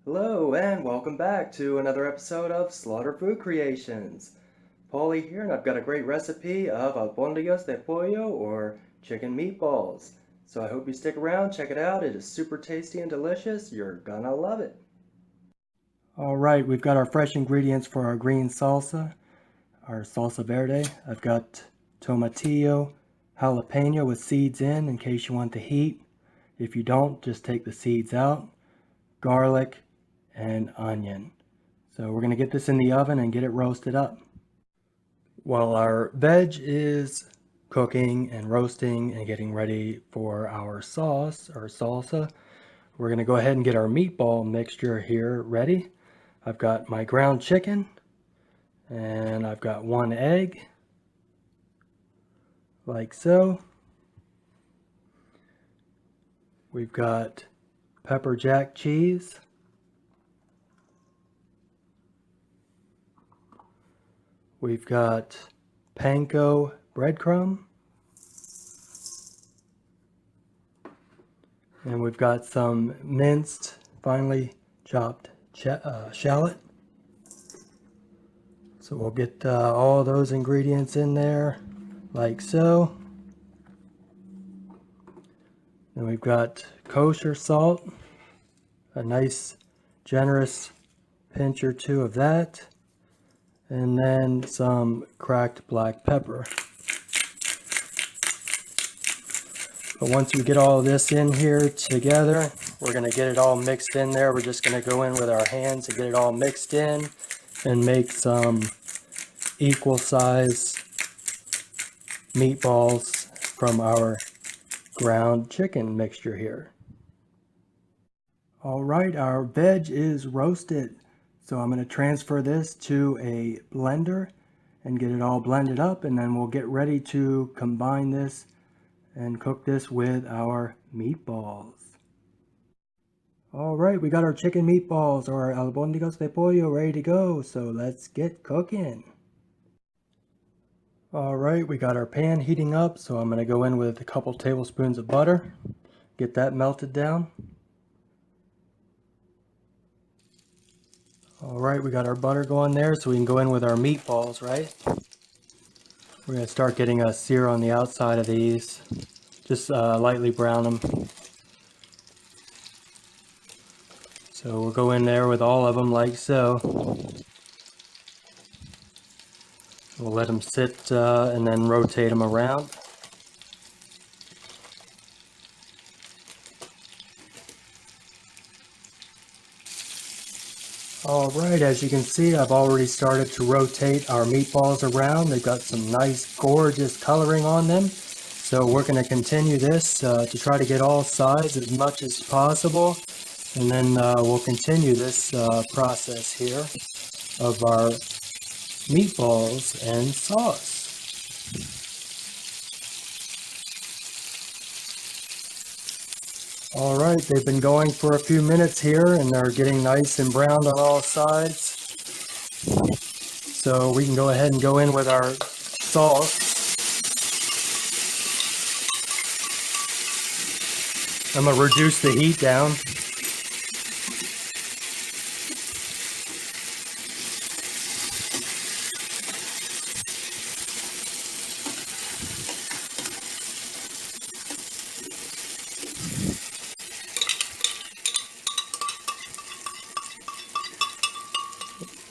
Hello and welcome back to another episode of Slaughter Food Creations. Paulie here, and I've got a great recipe of Albondigas de Pollo or chicken meatballs. So I hope you stick around, check it out. It is super tasty and delicious. You're gonna love it. All right, we've got our fresh ingredients for our green salsa, our Salsa Verde. I've got tomatillo, jalapeño with seeds in case you want the heat. If you don't, just take the seeds out. Garlic, and onion. So we're going to get this in the oven and get it roasted up. While our veg is cooking and roasting and getting ready for our sauce or salsa, we're going to go ahead and get our meatball mixture here ready. I've got my ground chicken and I've got 1 egg, like so. We've got PepperJack cheese. We've got Panko breadcrumb. And we've got some minced, finely chopped shallot. So we'll get all those ingredients in there, like so. Then we've got kosher salt, a nice generous pinch or two of that. And then some cracked black pepper. But once we get all of this in here together, we're going to get it all mixed in there. We're just going to go in with our hands and get it all mixed in and make some equal size meatballs from our ground chicken mixture here. All right, our veg is roasted. So I'm going to transfer this to a blender and get it all blended up, and then we'll get ready to combine this and cook this with our meatballs. All right, we got our chicken meatballs or Albondigas de Pollo ready to go, so let's get cooking. All right, we got our pan heating up, so I'm going to go in with a couple tablespoons of butter, get that melted down. All right, we got our butter going there, so we can go in with our meatballs, right? We're going to start getting a sear on the outside of these. Just lightly brown them. So we'll go in there with all of them like so. We'll let them sit and then rotate them around. Alright, as you can see, I've already started to rotate our meatballs around. They've got some nice, gorgeous coloring on them. So we're going to continue this to try to get all sides as much as possible. And then we'll continue this process here of our meatballs and sauce. All right, they've been going for a few minutes here and they're getting nice and browned on all sides. So we can go ahead and go in with our sauce. I'm going to reduce the heat down.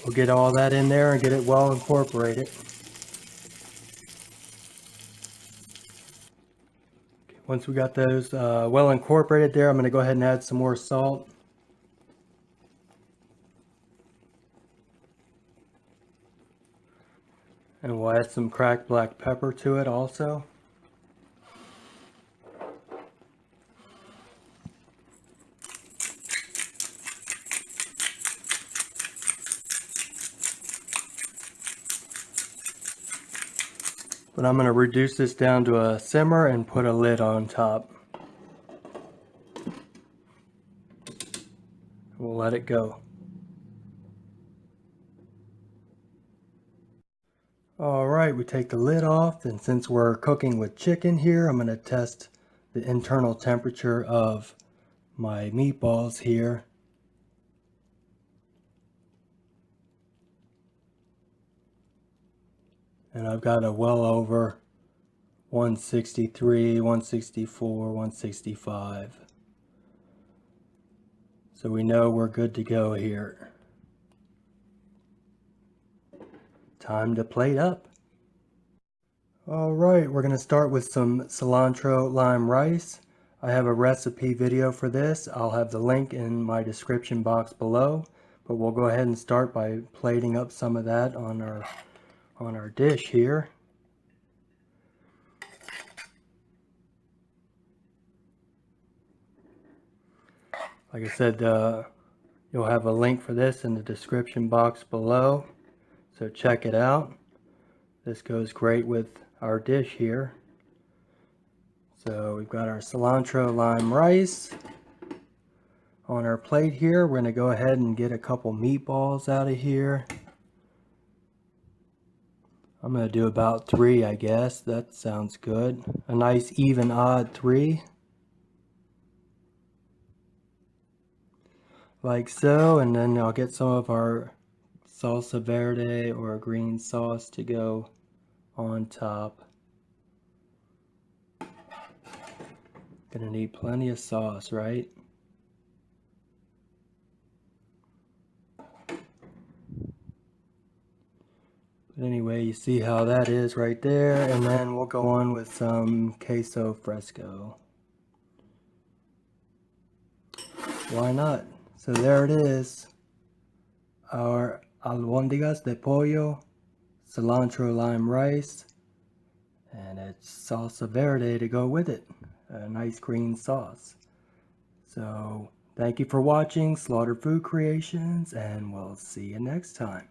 We'll get all that in there and get it well incorporated. Once we got those well incorporated there, I'm going to go ahead and add some more salt. And we'll add some cracked black pepper to it also. But I'm going to reduce this down to a simmer and put a lid on top. We'll let it go. Alright, we take the lid off, and since we're cooking with chicken here, I'm going to test the internal temperature of my meatballs here. And I've got a well over 163, 164, 165. So we know we're good to go here. Time to plate up. Alright, we're going to start with some cilantro lime rice. I have a recipe video for this. I'll have the link in my description box below. But we'll go ahead and start by plating up some of that on our dish here. Like I said, you'll have a link for this in the description box below. So check it out. This goes great with our dish here. So we've got our cilantro lime rice on our plate here. We're going to go ahead and get a couple meatballs out of here. I'm going to do about 3, I guess. That sounds good. A nice even odd 3. Like so, and then I'll get some of our Salsa Verde or green sauce to go on top. Gonna need plenty of sauce, right? But anyway, you see how that is right there, and then we'll go on with some queso fresco. Why not? So there it is, our Albondigas de Pollo, cilantro lime rice, and it's Salsa Verde to go with it, a nice green sauce. So thank you for watching Slaughter Food Creations, and we'll see you next time.